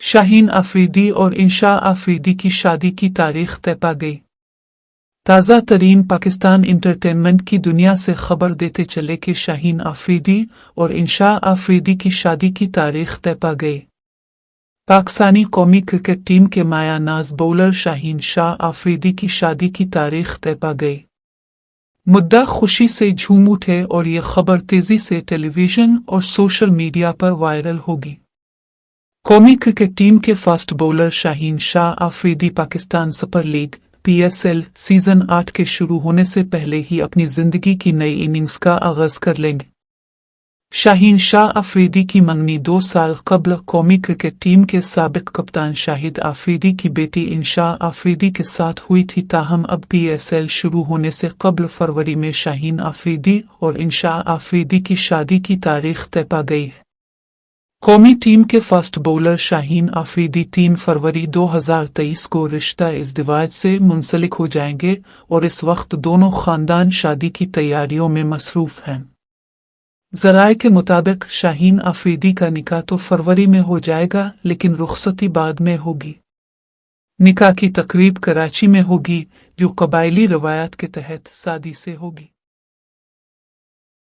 शाहीन अफरीदी और इंशा अफरीदी की शादी की तारीख तय पा गई। ताज़ा तरीन पाकिस्तान इंटरटेनमेंट की दुनिया से खबर देते चले कि शाहीन अफरीदी और इंशा अफरीदी की शादी की तारीख तय पा गई। पाकिस्तानी कौमी क्रिकेट टीम के माया नाज बॉलर शाहीन शाह अफरीदी की शादी की तारीख तय पा गई। मुद्दा खुशी से झूम उठे और ये खबर तेजी से टेलीविजन और सोशल मीडिया पर वायरल होगी। कौमी क्रिकेट टीम के fast bowler Shaheen Shah Afridi Pakistan super league (PSL) season 8 के शुरू होने से पहले ही अपनी जिंदगी की नई इनिंग्स का आगाज कर लेंगे। शाहीन शाह अफरीदी की मंगनी 2 साल कबल कौमी क्रिकेट टीम के साबिक कप्तान शाहिद अफरीदी की बेटी इंशा अफरीदी के साथ हुई थी, ताहम अब PSL शुरू होने से कबल फरवरी में शाहीन अफरीदी और इंशा अफरीदी की शादी की तारीख तय पा गई है। कौमी टीम के फास्ट बॉलर शाहीन अफरीदी 3 फरवरी 2023 को रिश्ता इज़्दिवाज से मुंसलिक हो जाएंगे और इस वक्त दोनों खानदान शादी की तैयारियों में मसरूफ हैं। ज़राए के मुताबिक शाहीन अफरीदी का निकाह तो फरवरी में हो जाएगा, लेकिन रुखसती बाद में होगी। निकाह की तकरीब कराची में होगी, जो कबायली रवायत के तहत शादी से होगी।